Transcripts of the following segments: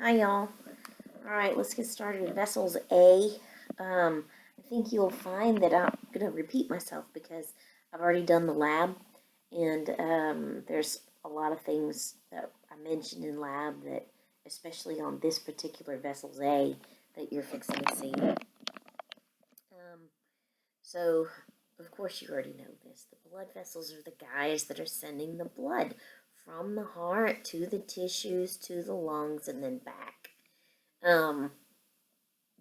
Hi y'all. Alright, let's get started with vessels A. I think you'll find that I'm going to repeat myself because I've already done the lab, and there's a lot of things that I mentioned in lab that, especially on this particular vessels A, that you're fixing to see. So, of course you already know this. The blood vessels are the guys that are sending the blood from the heart to the tissues, to the lungs, and then back.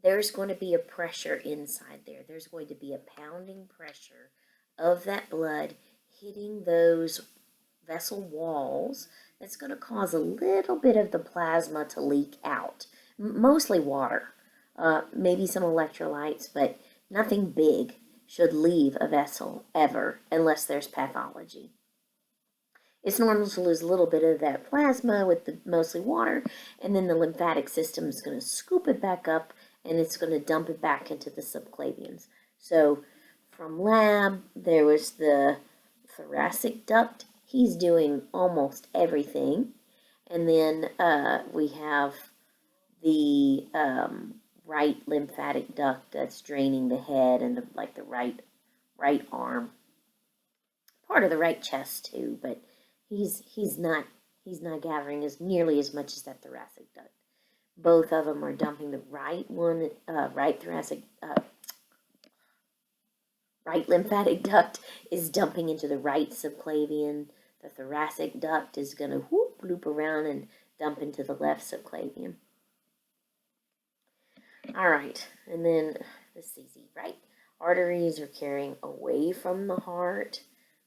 There's going to be a pressure inside there. There's going to be a pounding pressure of that blood hitting those vessel walls that's going to cause a little bit of the plasma to leak out. Mostly water, maybe some electrolytes, but nothing big should leave a vessel ever unless there's pathology. It's normal to lose a little bit of that plasma with the mostly water, and then the lymphatic system is going to scoop it back up and it's going to dump it back into the subclavians. So from lab, there was the thoracic duct. He's doing almost everything. And then we have the right lymphatic duct that's draining the head and the right arm, part of the right chest too, but he's not gathering as nearly as much as that thoracic duct. Both of them are dumping the right one, right lymphatic duct is dumping into the right subclavian. The thoracic duct is going to loop around and dump into the left subclavian. All right, and then this is easy, right? Arteries are carrying away from the heart.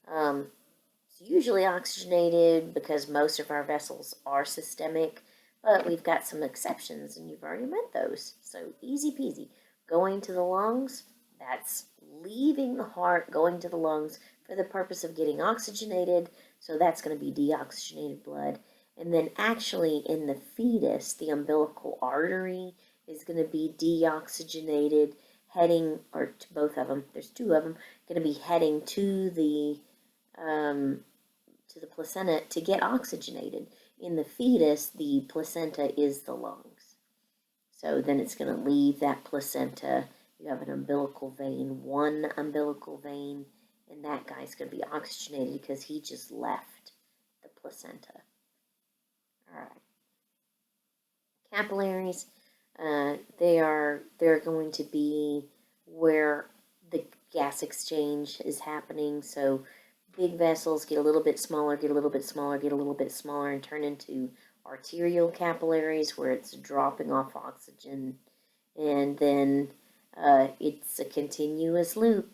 It's usually oxygenated because most of our vessels are systemic, but we've got some exceptions, and you've already met those. So easy peasy. Going to the lungs, that's leaving the heart, going to the lungs for the purpose of getting oxygenated. So that's going to be deoxygenated blood. And then actually in the fetus, the umbilical artery is going to be deoxygenated, heading, or to both of them, there's two of them, going to be heading to the placenta to get oxygenated. In the fetus, the placenta is the lungs. So then it's going to leave that placenta. You have an umbilical vein, one umbilical vein, and that guy's going to be oxygenated because he just left the placenta. All right. Capillaries, they're going to be where the gas exchange is happening. So big vessels get a little bit smaller, get a little bit smaller, get a little bit smaller, and turn into arterial capillaries where it's dropping off oxygen. And then it's a continuous loop.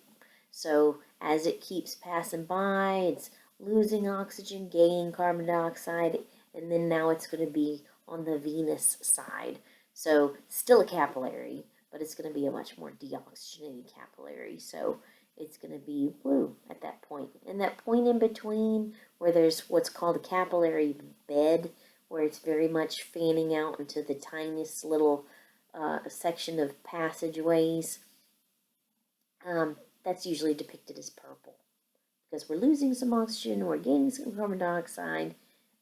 So as it keeps passing by, it's losing oxygen, gaining carbon dioxide, and then now it's going to be on the venous side. So still a capillary, but it's going to be a much more deoxygenated capillary. So it's going to be blue at that point. And that point in between where there's what's called a capillary bed, where it's very much fanning out into the tiniest little section of passageways, that's usually depicted as purple because we're losing some oxygen, we're gaining some carbon dioxide.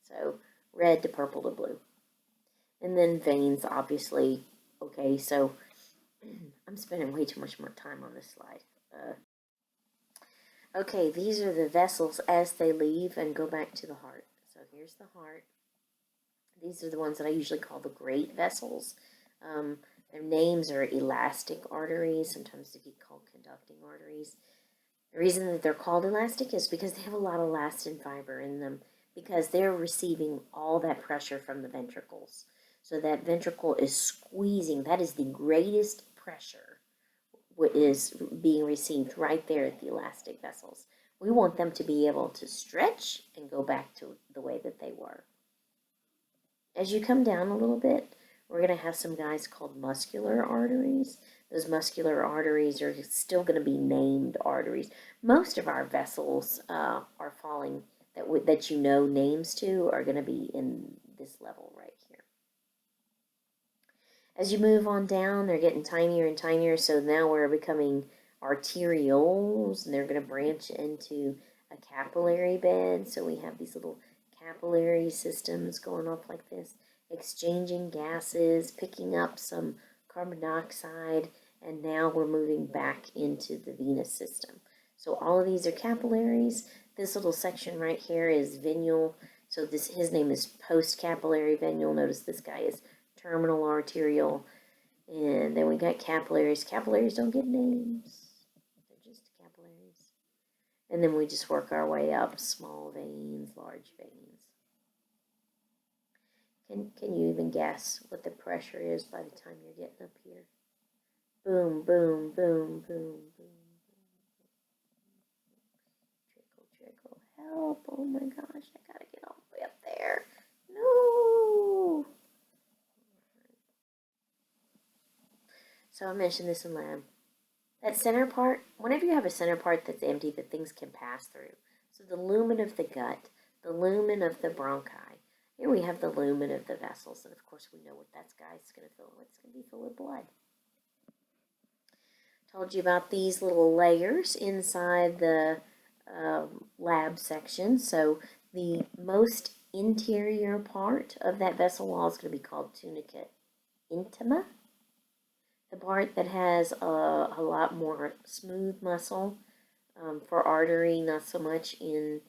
So red to purple to blue. And then veins, obviously. Okay, so I'm spending way too much more time on this slide. Okay, these are the vessels as they leave and go back to the heart. So here's the heart. These are the ones that I usually call the great vessels. Their names are elastic arteries. Sometimes they get called conducting arteries. The reason that they're called elastic is because they have a lot of elastin fiber in them, because they're receiving all that pressure from the ventricles. So that ventricle is squeezing. That is the greatest pressure is being received right there at the elastic vessels. We want them to be able to stretch and go back to the way that they were. As you come down a little bit, we're going to have some guys called muscular arteries. Those muscular arteries are still going to be named arteries. Most of our vessels are falling that you know names to are going to be in this level right here. As you move on down, they're getting tinier and tinier, so now we're becoming arterioles, and they're going to branch into a capillary bed. So we have these little capillary systems going off like this, exchanging gases, picking up some carbon dioxide, and now we're moving back into the venous system. So all of these are capillaries. This little section right here is venule. So his name is post-capillary venule. Notice this guy is terminal arteriole. And then we got capillaries. Capillaries don't get names. They're just capillaries. And then we just work our way up. Small veins, large veins. Can you even guess what the pressure is by the time you're getting up here? Boom, boom, boom, boom, boom. Trickle, help. Oh my gosh, I gotta get all the way up there. No. So I mentioned this in lab. That center part, whenever you have a center part that's empty, that things can pass through. So the lumen of the gut, the lumen of the bronchi. Here we have the lumen of the vessels, and of course we know what that guy's going to fill. It's going to be full with blood. Told you about these little layers inside the lab section. So the most interior part of that vessel wall is going to be called tunica intima. The part that has a lot more smooth muscle for artery, not so much in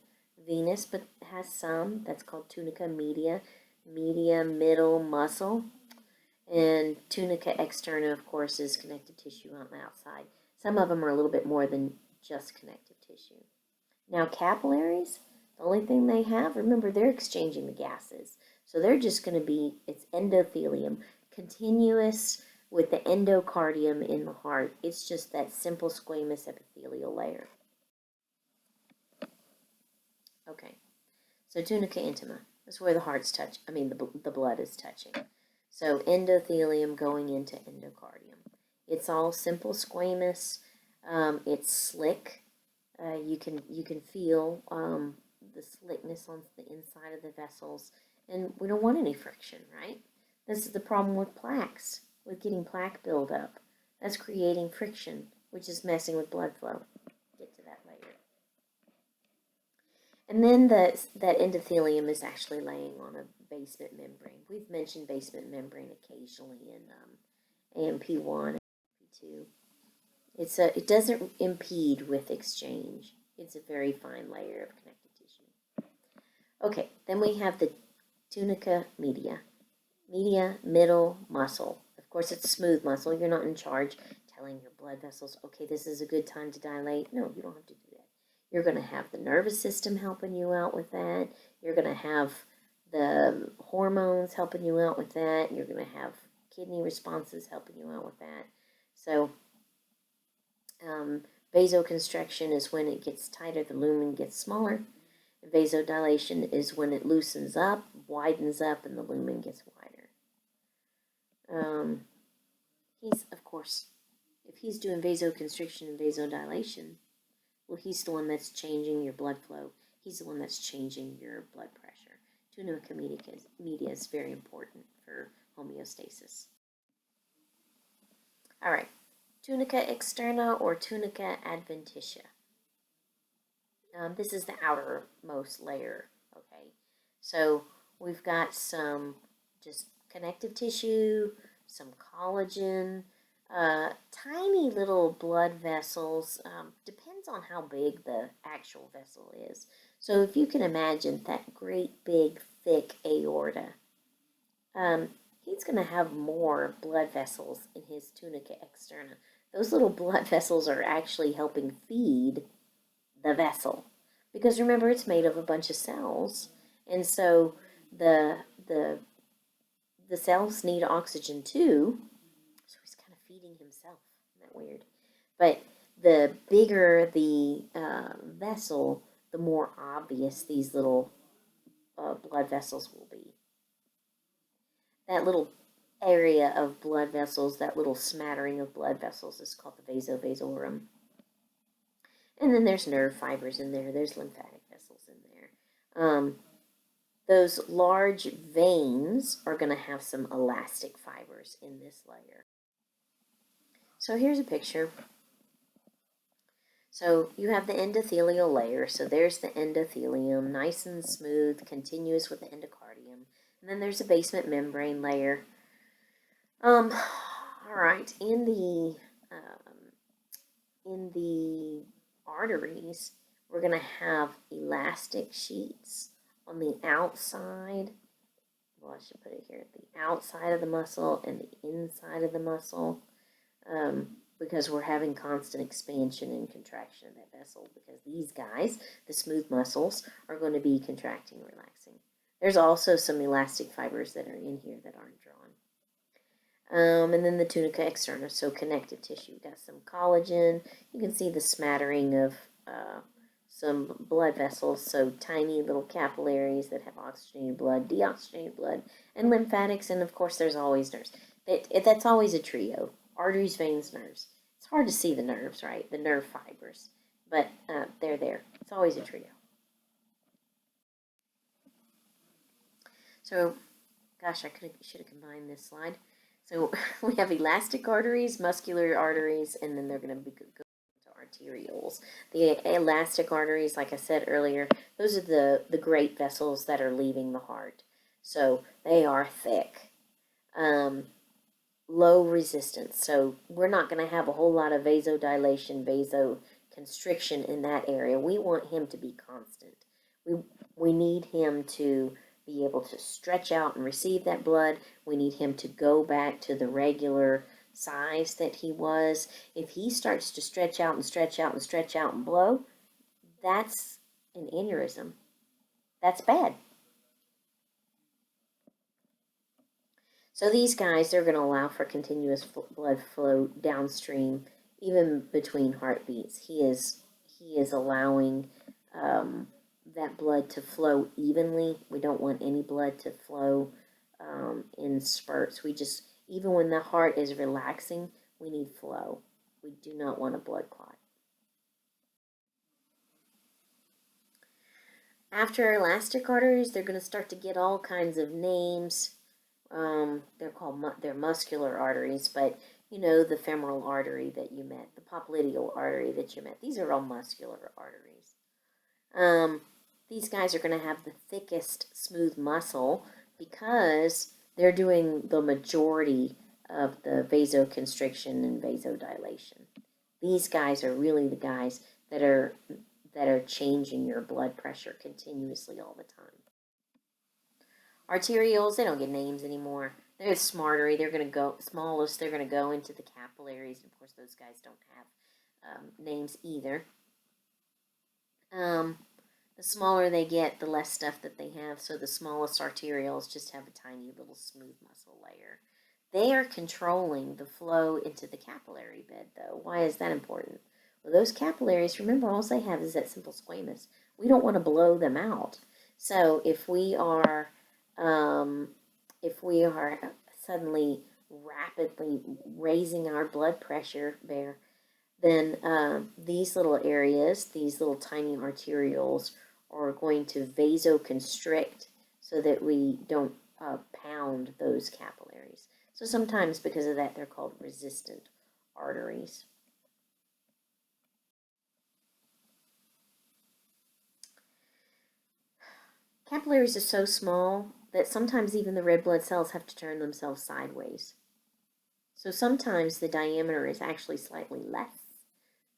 venous, but has some. That's called tunica media. Media, middle muscle. And tunica externa, of course, is connective tissue on the outside. Some of them are a little bit more than just connective tissue. Now, capillaries, the only thing they have, remember, they're exchanging the gases. So they're just going to be, it's endothelium, continuous with the endocardium in the heart. It's just that simple squamous epithelial layer. Okay, so tunica intima is where the heart's touch, the blood is touching. So endothelium going into endocardium. It's all simple squamous. It's slick. You can feel the slickness on the inside of the vessels, and we don't want any friction, right? This is the problem with plaques, with getting plaque buildup. That's creating friction, which is messing with blood flow. Get to that later. And then that endothelium is actually laying on a basement membrane. We've mentioned basement membrane occasionally in AMP1 and AMP2. It doesn't impede with exchange. It's a very fine layer of connective tissue. Okay, then we have the tunica media. Media, middle muscle. Of course, it's smooth muscle. You're not in charge telling your blood vessels, okay, this is a good time to dilate. No, you don't have to do that. You're going to have the nervous system helping you out with that. You're going to have the hormones helping you out with that. You're going to have kidney responses helping you out with that. So vasoconstriction is when it gets tighter, the lumen gets smaller. Vasodilation is when it loosens up, widens up, and the lumen gets wider. Of course, if he's doing vasoconstriction and vasodilation, well, he's the one that's changing your blood flow. He's the one that's changing your blood pressure. Tunica media is very important for homeostasis. All right, tunica externa or tunica adventitia. This is the outermost layer, okay? So we've got some just connective tissue, some collagen, tiny little blood vessels. Depends on how big the actual vessel is. So if you can imagine that great big thick aorta, he's going to have more blood vessels in his tunica externa. Those little blood vessels are actually helping feed the vessel, because remember, it's made of a bunch of cells, and so the cells need oxygen too, so he's kind of feeding himself. Isn't that weird? But the bigger the vessel, the more obvious these little blood vessels will be. That little area of blood vessels, that little smattering of blood vessels, is called the vasa vasorum. And then there's nerve fibers in there. There's lymphatic vessels in there. Those large veins are going to have some elastic fibers in this layer. So here's a picture. So you have the endothelial layer. So there's the endothelium, nice and smooth, continuous with the endocardium. And then there's a basement membrane layer. All right, in the arteries, we're going to have elastic sheets on the outside. Well, I should put it here, the outside of the muscle and the inside of the muscle, because we're having constant expansion and contraction of that vessel, because these guys, the smooth muscles, are going to be contracting, relaxing. There's also some elastic fibers that are in here that aren't drawn. And then the tunica externa, so connective tissue. We've got some collagen. You can see the smattering of some blood vessels, so tiny little capillaries that have oxygenated blood, deoxygenated blood, and lymphatics, and of course there's always nerves. That's always a trio: arteries, veins, nerves. It's hard to see the nerves, right? The nerve fibers, but they're there. It's always a trio. So, gosh, I should have combined this slide. So we have elastic arteries, muscular arteries, and then they're going to go to arterioles. The elastic arteries, like I said earlier, those are the great vessels that are leaving the heart. So they are thick, low resistance. So we're not going to have a whole lot of vasodilation, vasoconstriction in that area. We want him to be constant. We need him to be able to stretch out and receive that blood. We need him to go back to the regular size that he was. If he starts to stretch out and stretch out and stretch out and blow, that's an aneurysm. That's bad. So these guys, they're going to allow for continuous blood flow downstream, even between heartbeats. He is allowing that blood to flow evenly. We don't want any blood to flow in spurts. Even when the heart is relaxing, we need flow. We do not want a blood clot. After elastic arteries, they're going to start to get all kinds of names. They're muscular arteries, but you know, the femoral artery that you met, the popliteal artery that you met. These are all muscular arteries. These guys are going to have the thickest smooth muscle because they're doing the majority of the vasoconstriction and vasodilation. These guys are really the guys that are changing your blood pressure continuously all the time. Arterioles, they don't get names anymore. They're smartery. They're going to go smallest. They're going to go into the capillaries. Of course, those guys don't have names either. The smaller they get, the less stuff that they have. So the smallest arterioles just have a tiny little smooth muscle layer. They are controlling the flow into the capillary bed, though. Why is that important? Well, those capillaries, remember, all they have is that simple squamous. We don't want to blow them out. So if we are suddenly rapidly raising our blood pressure there, then these little areas, these little tiny arterioles, are going to vasoconstrict so that we don't pound those capillaries. So sometimes because of that, they're called resistant arteries. Capillaries are so small that sometimes even the red blood cells have to turn themselves sideways. So sometimes the diameter is actually slightly less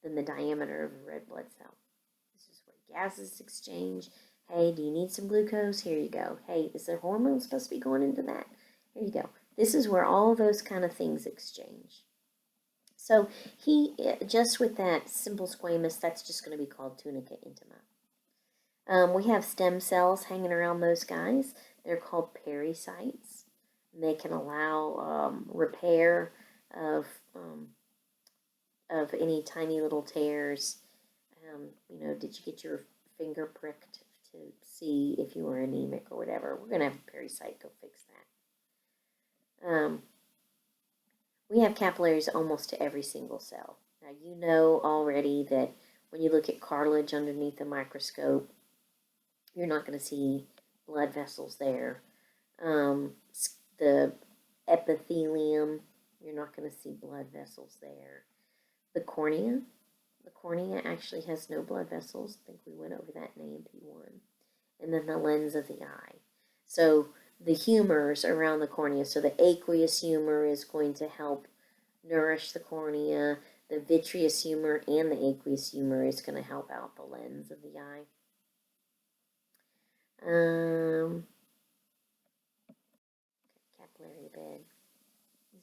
than the diameter of a red blood cell. This is where gases exchange. Hey, do you need some glucose? Here you go. Hey, is there hormone supposed to be going into that? Here you go. This is where all those kind of things exchange. So just with that simple squamous, that's just going to be called tunica intima. We have stem cells hanging around those guys. They're called pericytes. They can allow repair of any tiny little tears. Did you get your finger pricked to see if you were anemic or whatever? We're going to have a pericyte go fix that. We have capillaries almost to every single cell. Now, you know already that when you look at cartilage underneath the microscope, you're not going to see blood vessels there. The epithelium, you're not going to see blood vessels there. The cornea, The cornea actually has no blood vessels. I think we went over that in AMP1. And then the lens of the eye. So the humors around the cornea. So the aqueous humor is going to help nourish the cornea. The vitreous humor and the aqueous humor is going to help out the lens of the eye. Capillary bed.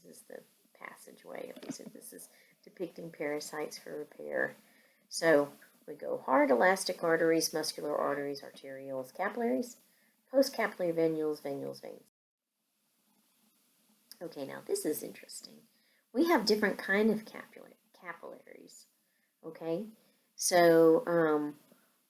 This is the passageway. This is depicting parasites for repair. So we go hard elastic arteries, muscular arteries, arterioles, capillaries, postcapillary venules, venules, veins. Okay, now this is interesting. We have different kind of capillaries. Okay, so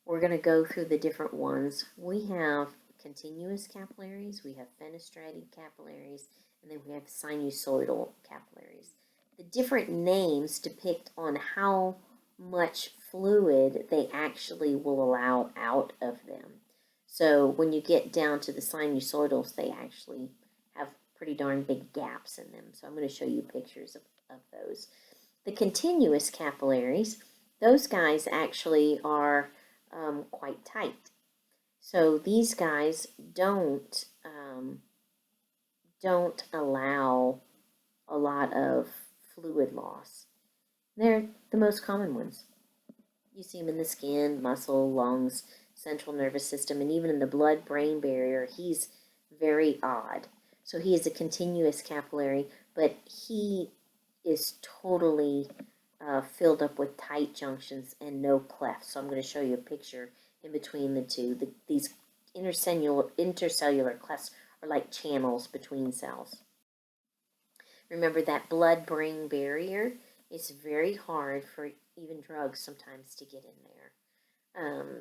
we're going to go through the different ones. We have continuous capillaries, we have fenestrated capillaries, and then we have sinusoidal capillaries. The different names depict on how much fluid they actually will allow out of them. So when you get down to the sinusoidals, they actually have pretty darn big gaps in them. So I'm going to show you pictures of those. The continuous capillaries, those guys actually are quite tight. So these guys don't allow a lot of fluid loss. They're the most common ones. You see them in the skin, muscle, lungs, central nervous system, and even in the blood-brain barrier. He's very odd. So he is a continuous capillary, but he is totally filled up with tight junctions and no clefts. So I'm going to show you a picture in between the two. These intercellular clefts are like channels between cells. Remember that blood-brain barrier? It's very hard for even drugs sometimes to get in there.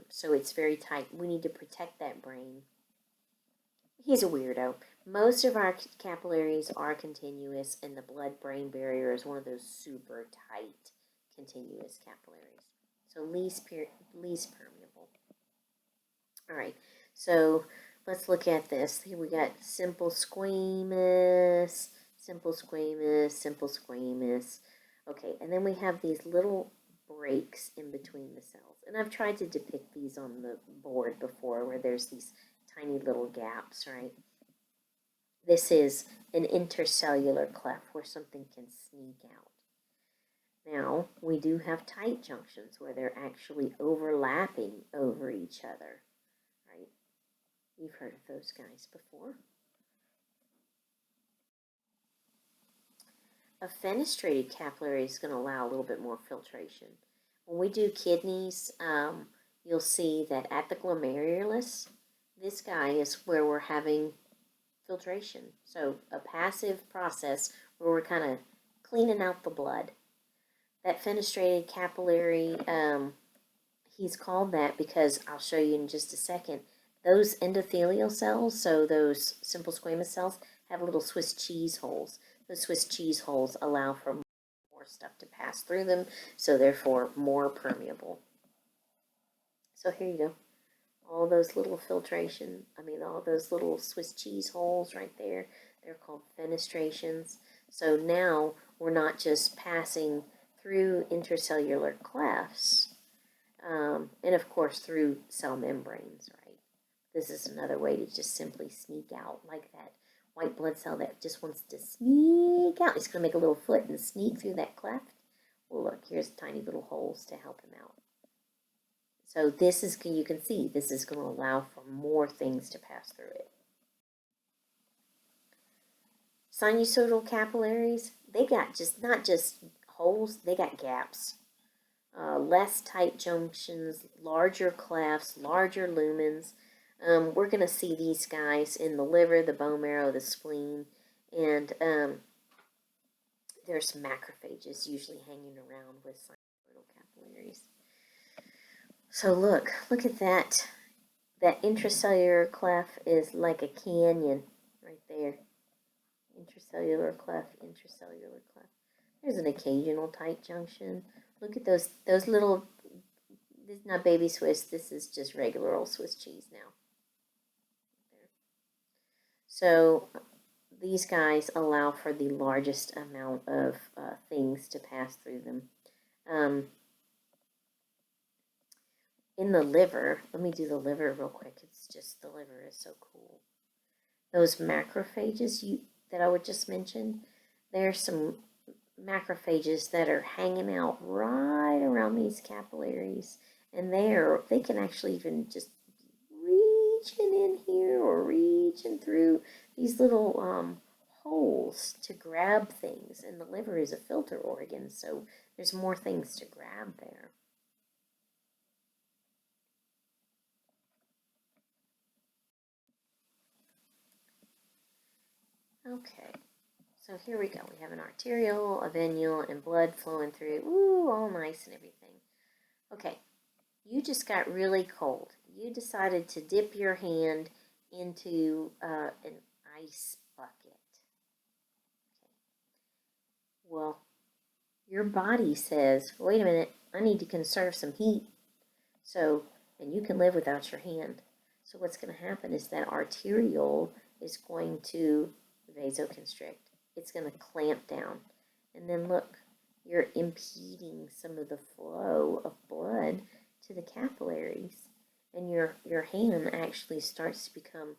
So it's very tight. We need to protect that brain. He's a weirdo. Most of our capillaries are continuous, and the blood-brain barrier is one of those super tight continuous capillaries. So least permeable. All right, so let's look at this. Here we got simple squamous, simple squamous, simple squamous. Okay, and then we have these little breaks in between the cells. And I've tried to depict these on the board before where there's these tiny little gaps, right? This is an intercellular cleft where something can sneak out. Now, we do have tight junctions where they're actually overlapping over each other, right? You've heard of those guys before. A fenestrated capillary is going to allow a little bit more filtration. When we do kidneys, you'll see that at the glomerulus, this guy is where we're having filtration. So a passive process where we're kind of cleaning out the blood. That fenestrated capillary, he's called that because I'll show you in just a second. Those endothelial cells, so those simple squamous cells, have little Swiss cheese holes. The Swiss cheese holes allow for more stuff to pass through them, so therefore more permeable. So here you go. All those little all those little Swiss cheese holes right there, they're called fenestrations. So now we're not just passing through intercellular clefts, and of course through cell membranes, right? This is another way to just simply sneak out, like that white blood cell that just wants to sneak out. It's going to make a little foot and sneak through that cleft. Well, look, here's tiny little holes to help him out. So this is, you can see, this is going to allow for more things to pass through it. Sinusoidal capillaries, they got not just holes, they got gaps. Less tight junctions, larger clefts, larger lumens. We're going to see these guys in the liver, the bone marrow, the spleen, and there's some macrophages usually hanging around with sinusoidal capillaries. So look at that. That intracellular cleft is like a canyon right there. Intracellular cleft, intracellular cleft. There's an occasional tight junction. Look at those little, this is not baby Swiss, this is just regular old Swiss cheese now. So these guys allow for the largest amount of things to pass through them. in the liver, let me do the liver real quick. It's just the liver is so cool. Those macrophages that I would just mention, there's some macrophages that are hanging out right around these capillaries, and they can actually even just reaching in here or reaching through these little holes to grab things. And the liver is a filter organ, so there's more things to grab there. Okay, so here we go. We have an arteriole, a venule, and blood flowing through. Ooh, all nice and everything. Okay, you just got really cold. You decided to dip your hand into an ice bucket. Okay. Well, your body says, wait a minute, I need to conserve some heat. So, and you can live without your hand. So what's going to happen is that arteriole is going to vasoconstrict. It's going to clamp down. And then look, you're impeding some of the flow of blood to the capillaries. And your hand actually starts to become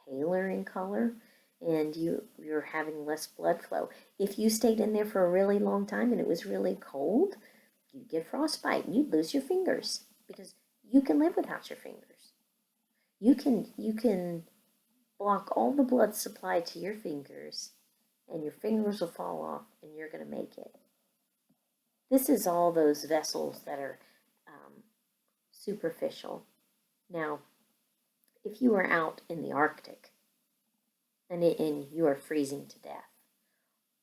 paler in color, and you're having less blood flow. If you stayed in there for a really long time and it was really cold, you'd get frostbite and you'd lose your fingers, because you can live without your fingers. You can block all the blood supply to your fingers, and your fingers will fall off and you're going to make it. This is all those vessels that are superficial. Now, if you are out in the Arctic and you are freezing to death,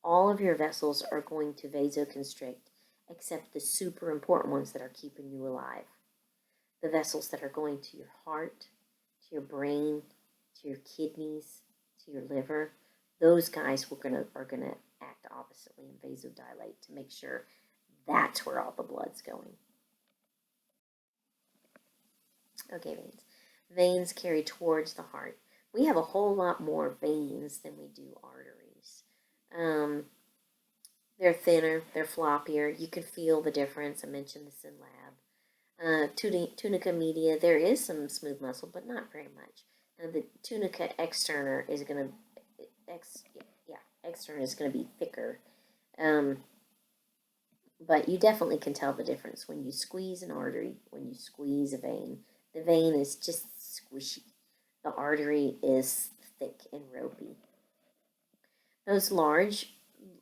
all of your vessels are going to vasoconstrict except the super important ones that are keeping you alive. The vessels that are going to your heart, to your brain, to your kidneys, to your liver, those guys are gonna act oppositely and vasodilate to make sure that's where all the blood's going. Okay, veins. Veins carry towards the heart. We have a whole lot more veins than we do arteries. They're thinner, they're floppier. You can feel the difference. I mentioned this in lab. Tunica media, there is some smooth muscle, but not very much. And the tunica externa is going to, externa is going to be thicker. But you definitely can tell the difference when you squeeze an artery, when you squeeze a vein. The vein is just squishy. The artery is thick and ropey. Those large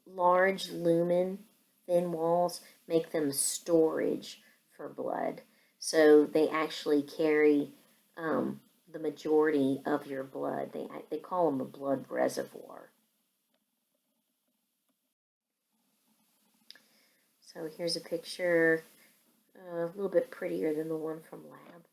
lumen, thin walls make them storage for blood. So they actually carry the majority of your blood. They call them a blood reservoir. So here's a picture, a little bit prettier than the one from lab.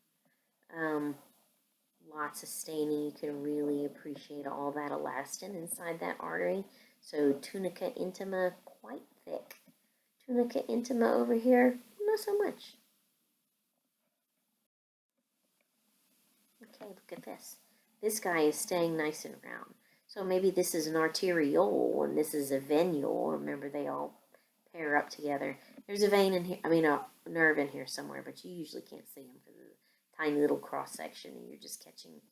Lots of staining. You can really appreciate all that elastin inside that artery. So tunica intima, quite thick. Tunica intima over here, not so much. Okay, look at this. This guy is staying nice and round. So maybe this is an arteriole and this is a venule. Remember, they all pair up together. There's a vein in here, a nerve in here somewhere, but you usually can't see them because of the tiny little cross section, and you're just catching,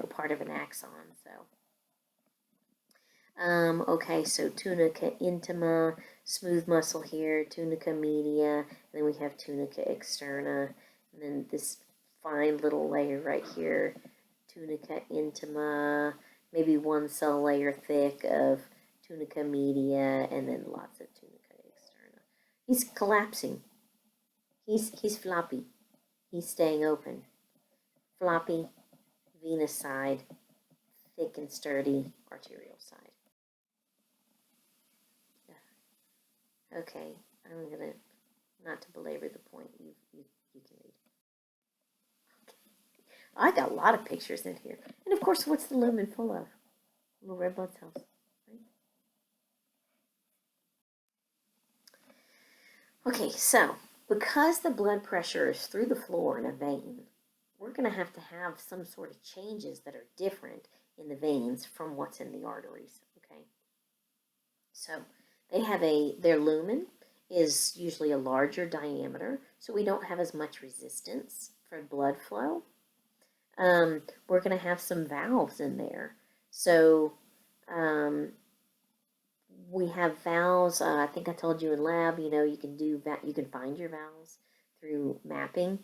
part of an axon. So, okay, so tunica intima, smooth muscle here, tunica media, and then we have tunica externa, and then this fine little layer right here, tunica intima, maybe one cell layer thick of tunica media, and then lots of tunica externa. He's collapsing. He's floppy. He's staying open. Floppy, venous side, thick and sturdy, arterial side. Okay, I'm gonna, not to belabor the point, you can read. Okay. I got a lot of pictures in here. And of course, what's the lumen full of? Little red blood cells, right? Okay, so because the blood pressure is through the floor in a vein, we're going to have some sort of changes that are different in the veins from what's in the arteries, okay? So they have their lumen is usually a larger diameter, so we don't have as much resistance for blood flow. We're going to have some valves in there. So we have valves. I think I told you in lab, you can find your valves through mapping,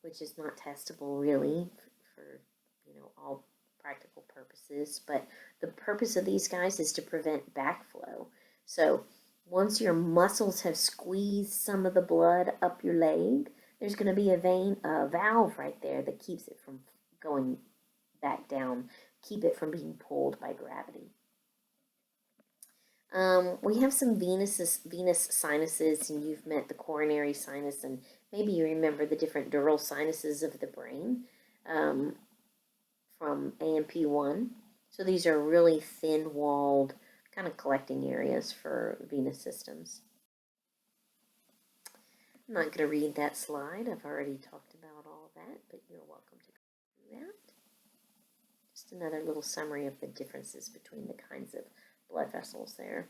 which is not testable really for all practical purposes. But the purpose of these guys is to prevent backflow. So once your muscles have squeezed some of the blood up your leg, there's going to be a valve right there that keeps it from going back down, keep it from being pulled by gravity. We have some venous sinuses, and you've met the coronary sinus, and maybe you remember the different dural sinuses of the brain from AMP1. So these are really thin-walled, kind of collecting areas for venous systems. I'm not going to read that slide. I've already talked about all that, but you're welcome to go through that. Just another little summary of the differences between the kinds of blood vessels there.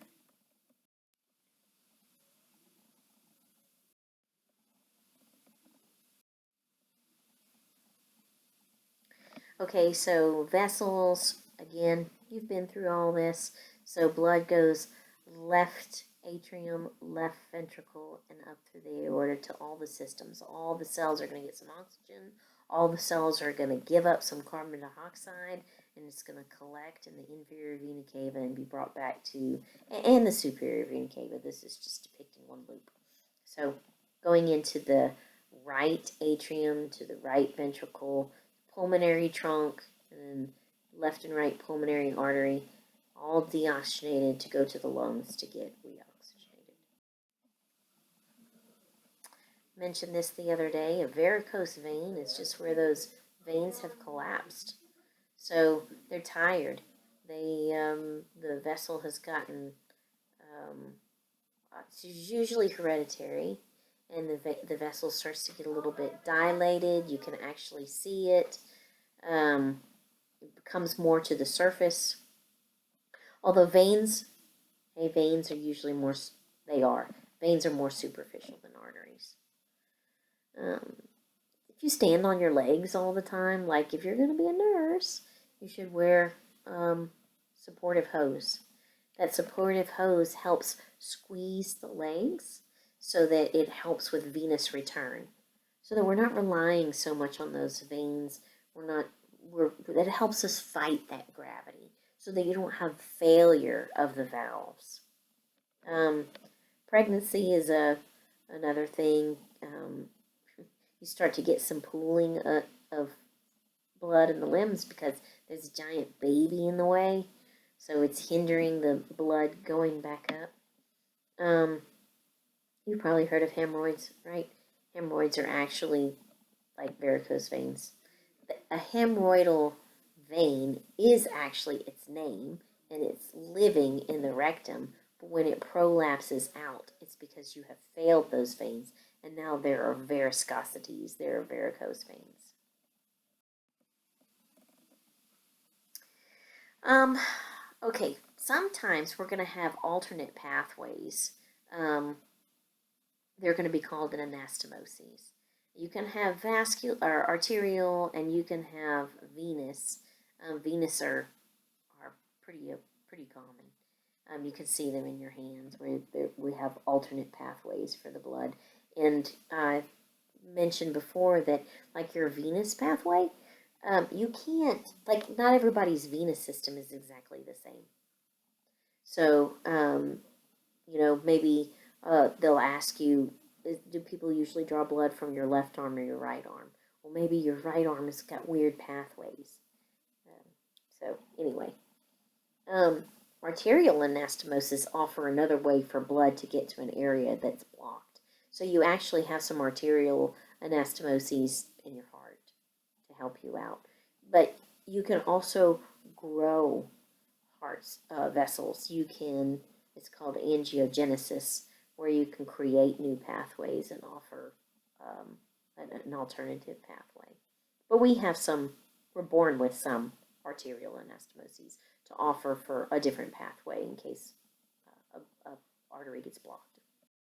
Okay, so vessels, again, you've been through all this. So blood goes left atrium, left ventricle, and up through the aorta to all the systems. All the cells are going to get some oxygen. All the cells are going to give up some carbon dioxide, and it's going to collect in the inferior vena cava and be brought back to, and the superior vena cava. This is just depicting one loop. So going into the right atrium to the right ventricle, pulmonary trunk, and then left and right pulmonary artery, all deoxygenated to go to the lungs to get reoxygenated. Mentioned this the other day. A varicose vein is just where those veins have collapsed. So they're tired. The vessel has gotten, it's usually hereditary, and the vessel starts to get a little bit dilated. You can actually see it. It becomes more to the surface. Although veins are usually more, veins are more superficial than arteries. If you stand on your legs all the time, like if you're going to be a nurse, you should wear supportive hose. That supportive hose helps squeeze the legs so that it helps with venous return. So that we're not relying so much on those veins. That helps us fight that gravity so that you don't have failure of the valves. Pregnancy is another thing. You start to get some pooling of blood in the limbs because there's a giant baby in the way. So it's hindering the blood going back up. You've probably heard of hemorrhoids, right? Hemorrhoids are actually like varicose veins. A hemorrhoidal vein is actually its name, and it's living in the rectum. But when it prolapses out, it's because you have failed those veins, and now there are varicosities, there are varicose veins. Okay, sometimes we're going to have alternate pathways. They're going to be called an anastomoses. You can have vascular or arterial, and you can have venous. Venous are pretty common. You can see them in your hands where we have alternate pathways for the blood. And I mentioned before that, like your venous pathway, you can't, like, not everybody's venous system is exactly the same. So, maybe they'll ask you, do people usually draw blood from your left arm or your right arm? Well, maybe your right arm has got weird pathways. So, anyway. Arterial anastomoses offer another way for blood to get to an area that's blocked. So you actually have some arterial anastomoses in your heart to help you out. But you can also grow vessels. It's called angiogenesis, where you can create new pathways and offer an alternative pathway. But we're born with some arterial anastomoses to offer for a different pathway in case an artery gets blocked.